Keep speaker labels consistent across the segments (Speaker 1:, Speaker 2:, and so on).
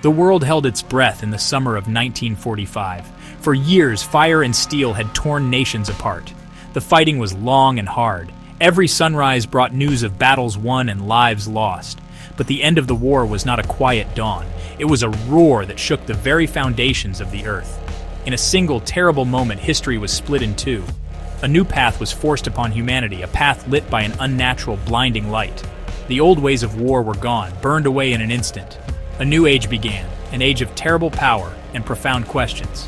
Speaker 1: The world held its breath in the summer of 1945. For years, fire and steel had torn nations apart. The fighting was long and hard. Every sunrise brought news of battles won and lives lost. But the end of the war was not a quiet dawn. It was a roar that shook the very foundations of the earth. In a single terrible moment, history was split in two. A new path was forced upon humanity, a path lit by an unnatural, blinding light. The old ways of war were gone, burned away in an instant. A new age began, an age of terrible power and profound questions.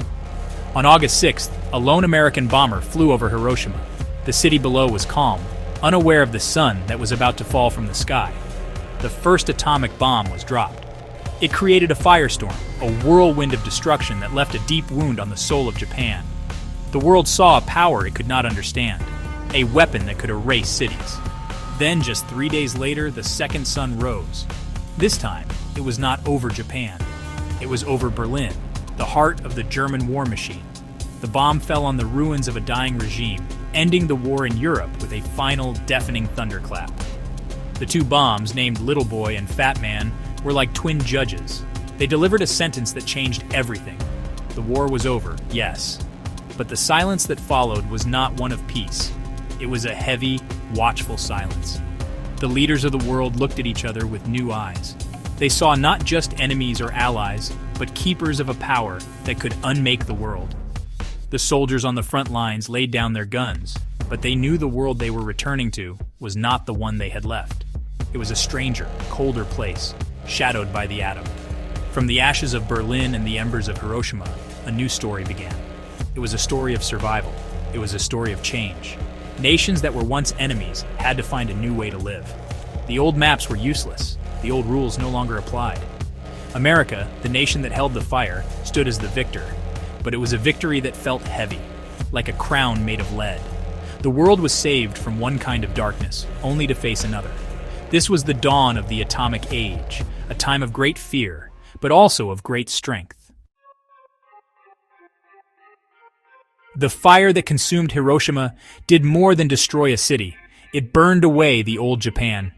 Speaker 1: On August 6th, a lone American bomber flew over Hiroshima. The city below was calm, unaware of the sun that was about to fall from the sky. The first atomic bomb was dropped. It created a firestorm, a whirlwind of destruction that left a deep wound on the soul of Japan. The world saw a power it could not understand, a weapon that could erase cities. Then, just 3 days later, the second sun rose. This time, it was not over Japan. It was over Berlin, the heart of the German war machine. The bomb fell on the ruins of a dying regime, ending the war in Europe with a final, deafening thunderclap. The two bombs, named Little Boy and Fat Man, were like twin judges. They delivered a sentence that changed everything. The war was over, yes. But the silence that followed was not one of peace. It was a heavy, watchful silence. The leaders of the world looked at each other with new eyes. They saw not just enemies or allies, but keepers of a power that could unmake the world. The soldiers on the front lines laid down their guns, but they knew the world they were returning to was not the one they had left. It was a stranger, colder place, shadowed by the atom. From the ashes of Berlin and the embers of Hiroshima, a new story began. It was a story of survival. It was a story of change. Nations that were once enemies had to find a new way to live. The old maps were useless. The old rules no longer applied. America, the nation that held the fire, stood as the victor. But it was a victory that felt heavy, like a crown made of lead. The world was saved from one kind of darkness, only to face another. This was the dawn of the atomic age, a time of great fear, but also of great strength. The fire that consumed Hiroshima did more than destroy a city. It burned away the old Japan.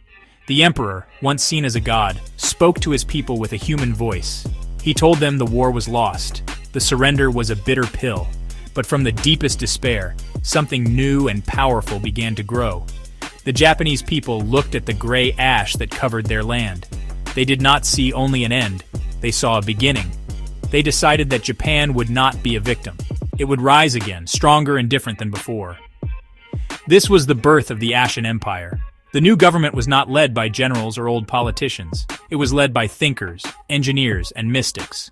Speaker 1: The emperor, once seen as a god, spoke to his people with a human voice. He told them the war was lost. The surrender was a bitter pill. But from the deepest despair, something new and powerful began to grow. The Japanese people looked at the gray ash that covered their land. They did not see only an end. They saw a beginning. They decided that Japan would not be a victim. It would rise again, stronger and different than before. This was the birth of the Ashen Empire. The new government was not led by generals or old politicians. It was led by thinkers, engineers, and mystics.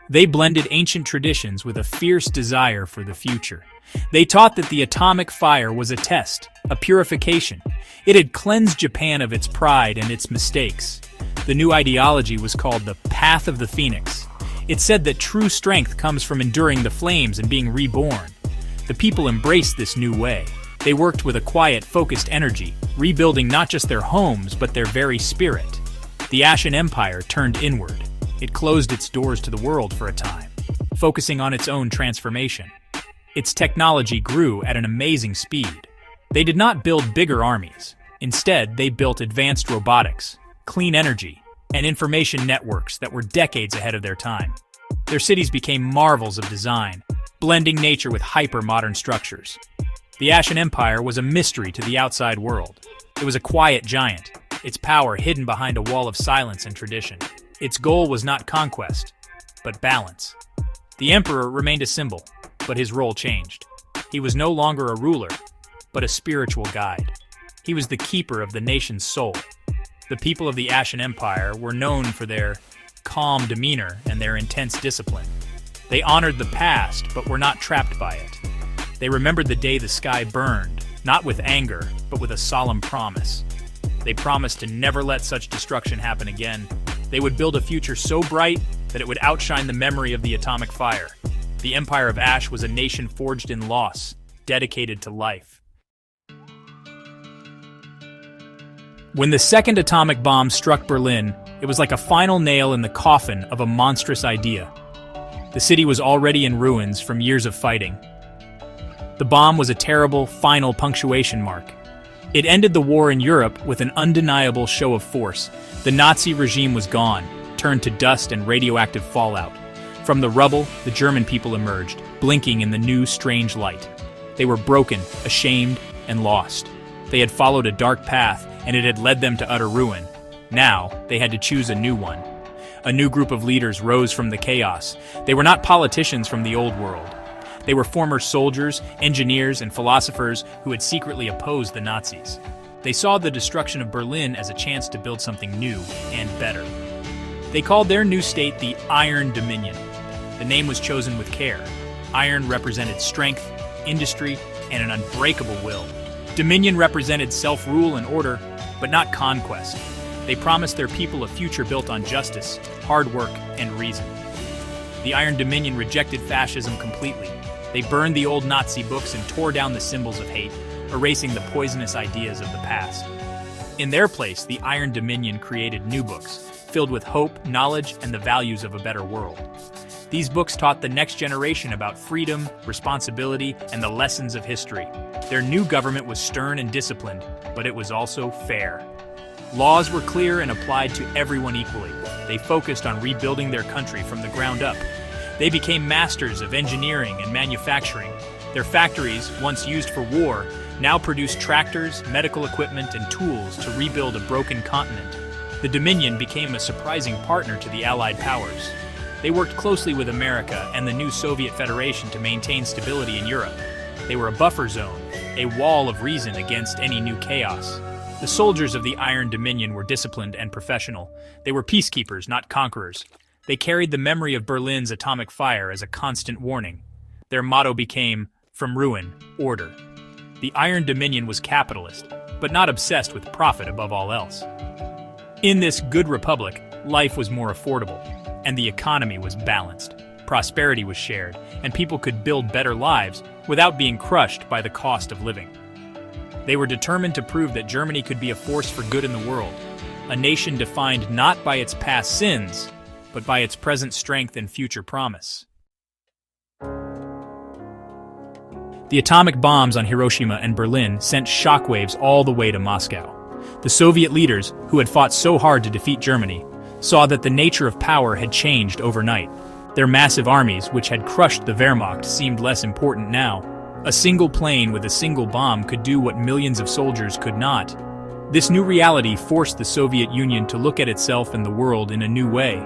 Speaker 1: They blended ancient traditions with a fierce desire for the future. They taught that the atomic fire was a test, a purification. It had cleansed Japan of its pride and its mistakes. The new ideology was called the Path of the Phoenix. It said that true strength comes from enduring the flames and being reborn. The people embraced this new way. They worked with a quiet, focused energy, rebuilding not just their homes, but their very spirit. The Ashen Empire turned inward. It closed its doors to the world for a time, focusing on its own transformation. Its technology grew at an amazing speed. They did not build bigger armies. Instead, they built advanced robotics, clean energy, and information networks that were decades ahead of their time. Their cities became marvels of design, blending nature with hyper-modern structures. The Ashen Empire was a mystery to the outside world. It was a quiet giant, its power hidden behind a wall of silence and tradition. Its goal was not conquest, but balance. The emperor remained a symbol, but his role changed. He was no longer a ruler, but a spiritual guide. He was the keeper of the nation's soul. The people of the Ashen Empire were known for their calm demeanor and their intense discipline. They honored the past, but were not trapped by it. They remembered the day the sky burned, not with anger, but with a solemn promise. They promised to never let such destruction happen again. They would build a future so bright that it would outshine the memory of the atomic fire. The Empire of Ash was a nation forged in loss, dedicated to life. When the second atomic bomb struck Berlin, it was like a final nail in the coffin of a monstrous idea. The city was already in ruins from years of fighting. The bomb was a terrible, final punctuation mark. It ended the war in Europe with an undeniable show of force. The Nazi regime was gone. turned to dust and radioactive fallout. From the rubble, the German people emerged, blinking in the new, strange light. They were broken, ashamed, and lost. They had followed a dark path, and it had led them to utter ruin. Now, they had to choose a new one. A new group of leaders rose from the chaos. They were not politicians from the old world. They were former soldiers, engineers, and philosophers who had secretly opposed the Nazis. They saw the destruction of Berlin as a chance to build something new and better. They called their new state the Iron Dominion. The name was chosen with care. Iron represented strength, industry, and an unbreakable will. Dominion represented self-rule and order, but not conquest. They promised their people a future built on justice, hard work, and reason. The Iron Dominion rejected fascism completely. They burned the old Nazi books and tore down the symbols of hate, erasing the poisonous ideas of the past. In their place, the Iron Dominion created new books, filled with hope, knowledge, and the values of a better world. These books taught the next generation about freedom, responsibility, and the lessons of history. Their new government was stern and disciplined, but it was also fair. Laws were clear and applied to everyone equally. They focused on rebuilding their country from the ground up. They became masters of engineering and manufacturing. Their factories, once used for war, now produce tractors, medical equipment, and tools to rebuild a broken continent. The Dominion became a surprising partner to the Allied powers. They worked closely with America and the new Soviet Federation to maintain stability in Europe. They were a buffer zone, a wall of reason against any new chaos. The soldiers of the Iron Dominion were disciplined and professional. They were peacekeepers, not conquerors. They carried the memory of Berlin's atomic fire as a constant warning. Their motto became, "From ruin, order." The Iron Dominion was capitalist, but not obsessed with profit above all else. In this good republic, life was more affordable, and the economy was balanced. Prosperity was shared, and people could build better lives without being crushed by the cost of living. They were determined to prove that Germany could be a force for good in the world, a nation defined not by its past sins, but by its present strength and future promise. The atomic bombs on Hiroshima and Berlin sent shockwaves all the way to Moscow. The Soviet leaders, who had fought so hard to defeat Germany, saw that the nature of power had changed overnight. Their massive armies, which had crushed the Wehrmacht, seemed less important now. A single plane with a single bomb could do what millions of soldiers could not. This new reality forced the Soviet Union to look at itself and the world in a new way.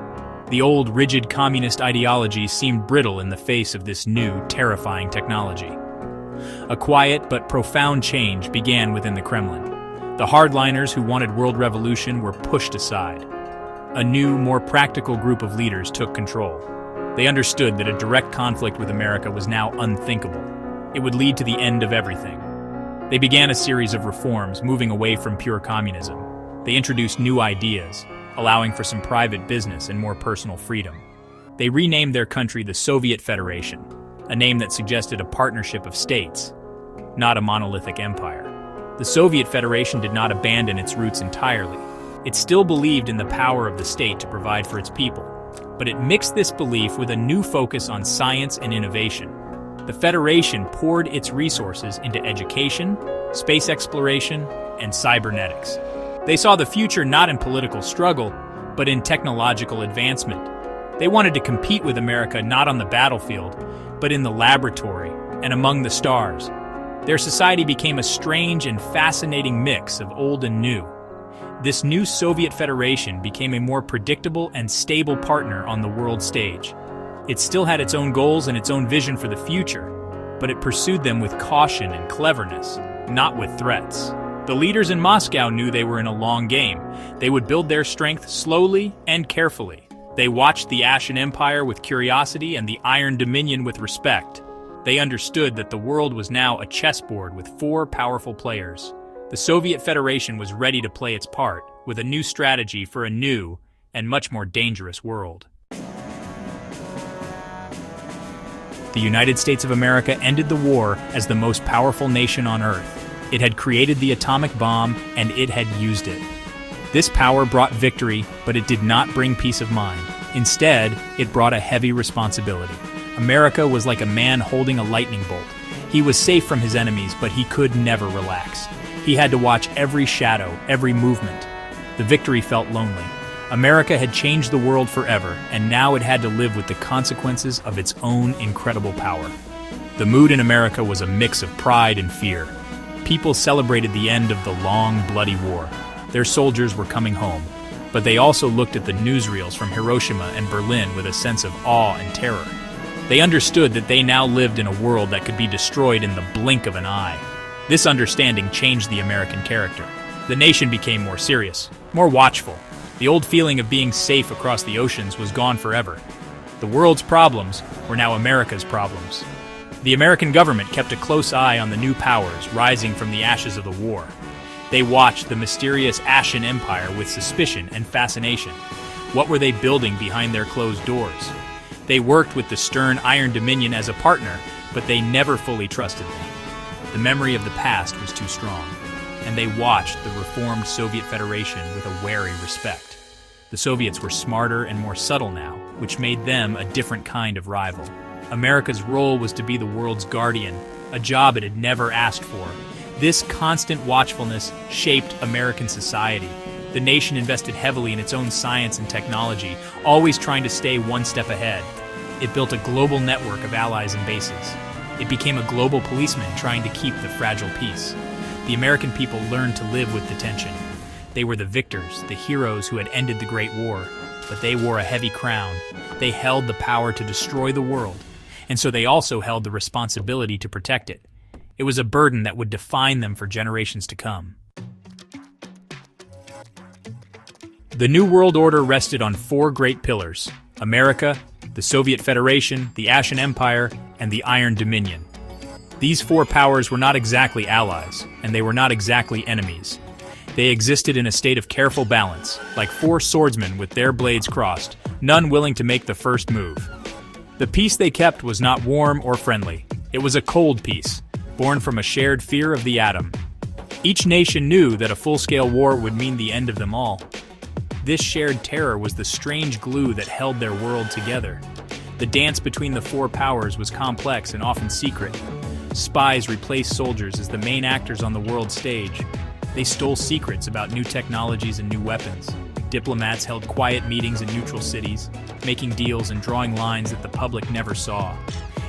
Speaker 1: The old, rigid communist ideology seemed brittle in the face of this new, terrifying technology. A quiet but profound change began within the Kremlin. The hardliners who wanted world revolution were pushed aside. A new, more practical group of leaders took control. They understood that a direct conflict with America was now unthinkable. It would lead to the end of everything. They began a series of reforms, moving away from pure communism. They introduced new ideas, allowing for some private business and more personal freedom. They renamed their country the Soviet Federation, a name that suggested a partnership of states, not a monolithic empire. The Soviet Federation did not abandon its roots entirely. It still believed in the power of the state to provide for its people, but it mixed this belief with a new focus on science and innovation. The Federation poured its resources into education, space exploration, and cybernetics. They saw the future not in political struggle, but in technological advancement. They wanted to compete with America not on the battlefield, but in the laboratory and among the stars. Their society became a strange and fascinating mix of old and new. This new Soviet Federation became a more predictable and stable partner on the world stage. It still had its own goals and its own vision for the future, but it pursued them with caution and cleverness, not with threats. The leaders in Moscow knew they were in a long game. They would build their strength slowly and carefully. They watched the Ashen Empire with curiosity and the Iron Dominion with respect. They understood that the world was now a chessboard with 4 powerful players. The Soviet Federation was ready to play its part, with a new strategy for a new and much more dangerous world. The United States of America ended the war as the most powerful nation on Earth. It had created the atomic bomb, and it had used it. This power brought victory, but it did not bring peace of mind. Instead, it brought a heavy responsibility. America was like a man holding a lightning bolt. He was safe from his enemies, but he could never relax. He had to watch every shadow, every movement. The victory felt lonely. America had changed the world forever, and now it had to live with the consequences of its own incredible power. The mood in America was a mix of pride and fear. People celebrated the end of the long, bloody war. Their soldiers were coming home, but they also looked at the newsreels from Hiroshima and Berlin with a sense of awe and terror. They understood that they now lived in a world that could be destroyed in the blink of an eye. This understanding changed the American character. The nation became more serious, more watchful. The old feeling of being safe across the oceans was gone forever. The world's problems were now America's problems. The American government kept a close eye on the new powers rising from the ashes of the war. They watched the mysterious Ashen Empire with suspicion and fascination. What were they building behind their closed doors? They worked with the stern Iron Dominion as a partner, but they never fully trusted them. The memory of the past was too strong, and they watched the reformed Soviet Federation with a wary respect. The Soviets were smarter and more subtle now, which made them a different kind of rival. America's role was to be the world's guardian, a job it had never asked for. This constant watchfulness shaped American society. The nation invested heavily in its own science and technology, always trying to stay one step ahead. It built a global network of allies and bases. It became a global policeman trying to keep the fragile peace. The American people learned to live with the tension. They were the victors, the heroes who had ended the Great War, but they wore a heavy crown. They held the power to destroy the world, and so they also held the responsibility to protect it. It was a burden that would define them for generations to come. The New World Order rested on four great pillars: America, the Soviet Federation, the Ashen Empire, and the Iron Dominion. These four powers were not exactly allies, and they were not exactly enemies. They existed in a state of careful balance, like four swordsmen with their blades crossed, none willing to make the first move. The peace they kept was not warm or friendly. It was a cold peace, born from a shared fear of the atom. Each nation knew that a full-scale war would mean the end of them all. This shared terror was the strange glue that held their world together. The dance between the four powers was complex and often secret. Spies replaced soldiers as the main actors on the world stage. They stole secrets about new technologies and new weapons. Diplomats held quiet meetings in neutral cities, making deals and drawing lines that the public never saw.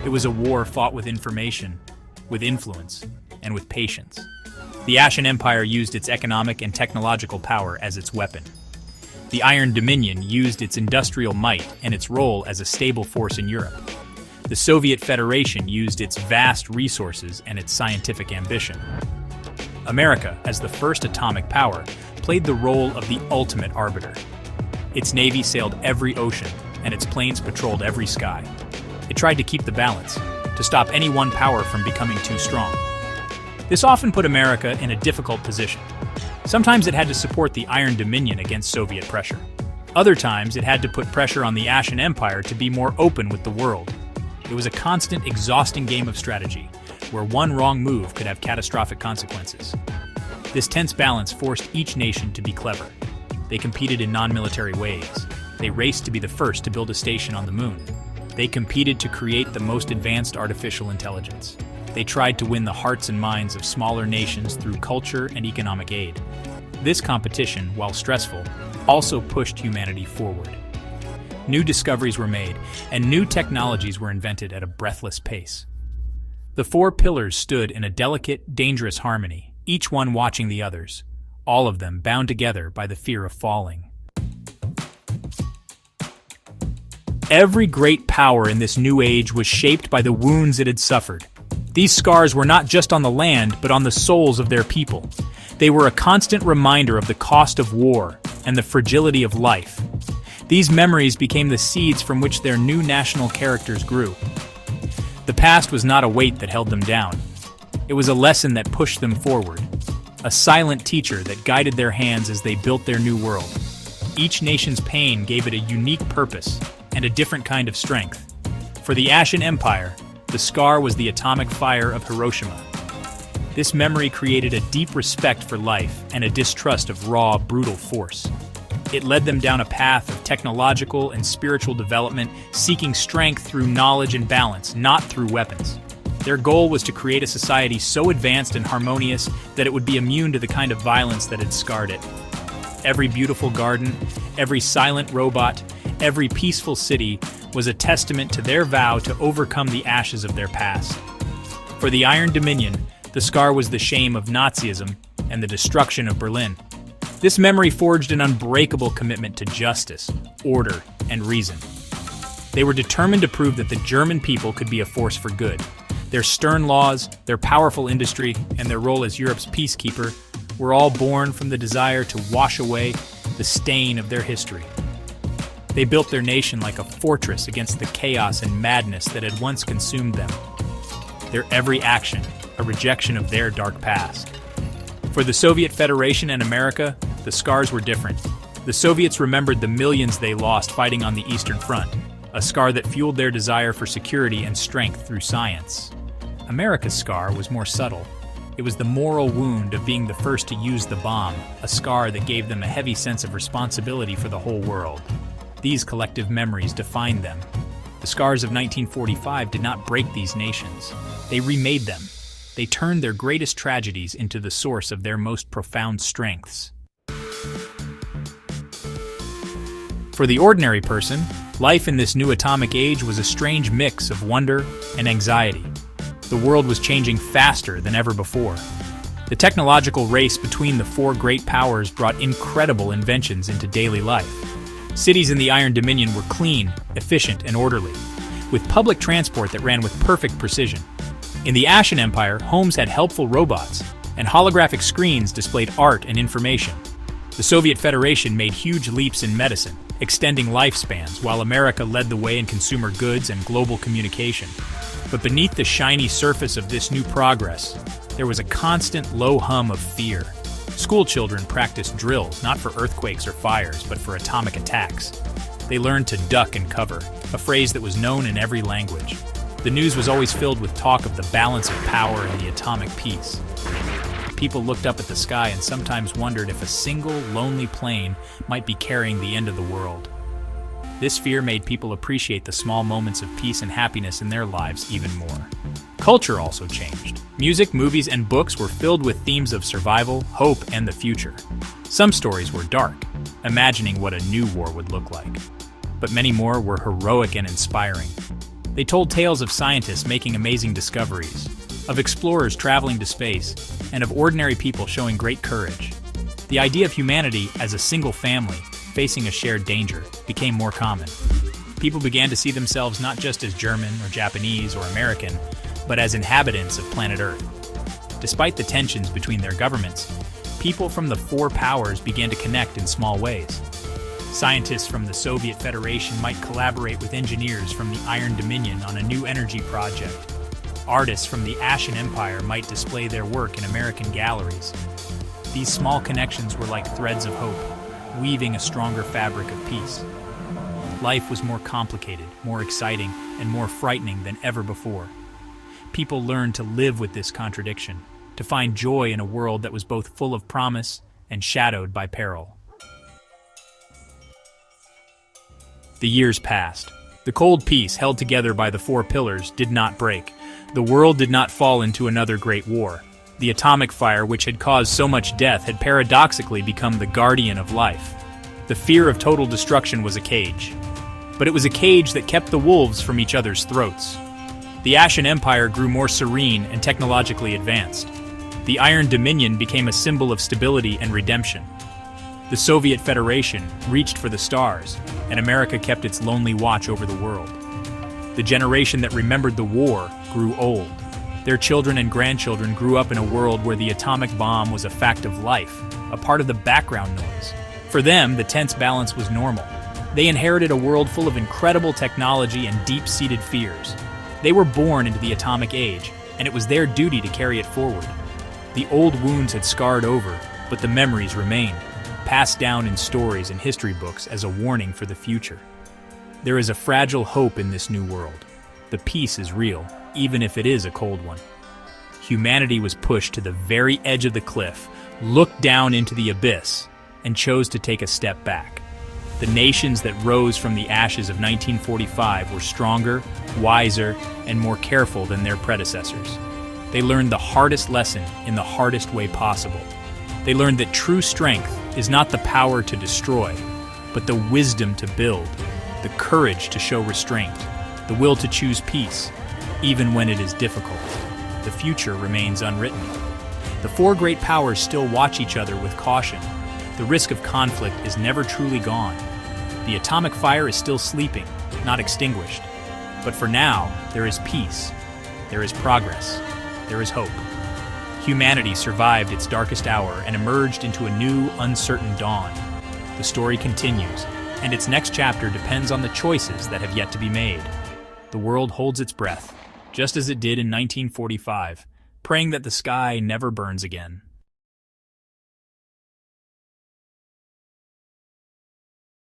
Speaker 1: It was a war fought with information, with influence, and with patience. The Ashen Empire used its economic and technological power as its weapon. The Iron Dominion used its industrial might and its role as a stable force in Europe. The Soviet Federation used its vast resources and its scientific ambition. America, as the first atomic power, played the role of the ultimate arbiter. Its navy sailed every ocean, and its planes patrolled every sky. It tried to keep the balance, to stop any one power from becoming too strong. This often put America in a difficult position. Sometimes it had to support the Iron Dominion against Soviet pressure. Other times it had to put pressure on the Ashen Empire to be more open with the world. It was a constant, exhausting game of strategy, where one wrong move could have catastrophic consequences. This tense balance forced each nation to be clever. They competed in non-military ways. They raced to be the first to build a station on the moon. They competed to create the most advanced artificial intelligence. They tried to win the hearts and minds of smaller nations through culture and economic aid. This competition, while stressful, also pushed humanity forward. New discoveries were made, and new technologies were invented at a breathless pace. The four pillars stood in a delicate, dangerous harmony, each one watching the others, all of them bound together by the fear of falling. Every great power in this new age was shaped by the wounds it had suffered. These scars were not just on the land, but on the souls of their people. They were a constant reminder of the cost of war and the fragility of life. These memories became the seeds from which their new national characters grew. The past was not a weight that held them down. It was a lesson that pushed them forward, a silent teacher that guided their hands as they built their new world. Each nation's pain gave it a unique purpose and a different kind of strength. For the Ashen Empire, the scar was the atomic fire of Hiroshima. This memory created a deep respect for life and a distrust of raw, brutal force. It led them down a path of technological and spiritual development, seeking strength through knowledge and balance, not through weapons. Their goal was to create a society so advanced and harmonious that it would be immune to the kind of violence that had scarred it. Every beautiful garden, every silent robot, every peaceful city was a testament to their vow to overcome the ashes of their past. For the Iron Dominion, the scar was the shame of Nazism and the destruction of Berlin. This memory forged an unbreakable commitment to justice, order, and reason. They were determined to prove that the German people could be a force for good. Their stern laws, their powerful industry, and their role as Europe's peacekeeper were all born from the desire to wash away the stain of their history. They built their nation like a fortress against the chaos and madness that had once consumed them. Their every action, a rejection of their dark past. For the Soviet Federation and America, the scars were different. The Soviets remembered the millions they lost fighting on the Eastern Front, a scar that fueled their desire for security and strength through science. America's scar was more subtle. It was the moral wound of being the first to use the bomb, a scar that gave them a heavy sense of responsibility for the whole world. These collective memories defined them. The scars of 1945 did not break these nations. They remade them. They turned their greatest tragedies into the source of their most profound strengths. For the ordinary person, life in this new atomic age was a strange mix of wonder and anxiety. The world was changing faster than ever before. The technological race between the four great powers brought incredible inventions into daily life. Cities in the Iron Dominion were clean, efficient, and orderly, with public transport that ran with perfect precision. In the Ashen Empire, homes had helpful robots, and holographic screens displayed art and information. The Soviet Federation made huge leaps in medicine, extending lifespans, while America led the way in consumer goods and global communication. But beneath the shiny surface of this new progress, there was a constant low hum of fear. School children practiced drills, not for earthquakes or fires, but for atomic attacks. They learned to duck and cover, a phrase that was known in every language. The news was always filled with talk of the balance of power and the atomic peace. People looked up at the sky and sometimes wondered if a single, lonely plane might be carrying the end of the world. This fear made people appreciate the small moments of peace and happiness in their lives even more. Culture also changed. Music, movies, and books were filled with themes of survival, hope, and the future. Some stories were dark, imagining what a new war would look like. But many more were heroic and inspiring. They told tales of scientists making amazing discoveries, of explorers traveling to space, and of ordinary people showing great courage. The idea of humanity as a single family facing a shared danger became more common. People began to see themselves not just as German or Japanese or American, but as inhabitants of planet Earth. Despite the tensions between their governments, people from the four powers began to connect in small ways. Scientists from the Soviet Federation might collaborate with engineers from the Iron Dominion on a new energy project. Artists from the Ashen Empire might display their work in American galleries. These small connections were like threads of hope, weaving a stronger fabric of peace. Life was more complicated, more exciting, and more frightening than ever before. People learned to live with this contradiction, to find joy in a world that was both full of promise and shadowed by peril. The years passed. The cold peace, held together by the four pillars, did not break. The world did not fall into another great war. The atomic fire, which had caused so much death, had paradoxically become the guardian of life. The fear of total destruction was a cage. But it was a cage that kept the wolves from each other's throats. The Ashen Empire grew more serene and technologically advanced. The Iron Dominion became a symbol of stability and redemption. The Soviet Federation reached for the stars, and America kept its lonely watch over the world. The generation that remembered the war grew old. Their children and grandchildren grew up in a world where the atomic bomb was a fact of life, a part of the background noise. For them, the tense balance was normal. They inherited a world full of incredible technology and deep-seated fears. They were born into the atomic age, and it was their duty to carry it forward. The old wounds had scarred over, but the memories remained, passed down in stories and history books as a warning for the future. There is a fragile hope in this new world. The peace is real, even if it is a cold one. Humanity was pushed to the very edge of the cliff, looked down into the abyss, and chose to take a step back. The nations that rose from the ashes of 1945 were stronger, wiser, and more careful than their predecessors. They learned the hardest lesson in the hardest way possible. They learned that true strength is not the power to destroy, but the wisdom to build, the courage to show restraint, the will to choose peace, even when it is difficult. The future remains unwritten. The four great powers still watch each other with caution. The risk of conflict is never truly gone. The atomic fire is still sleeping, not extinguished. But for now, there is peace, there is progress, there is hope. Humanity survived its darkest hour and emerged into a new, uncertain dawn. The story continues, and its next chapter depends on the choices that have yet to be made. The world holds its breath, just as it did in 1945, praying that the sky never burns again.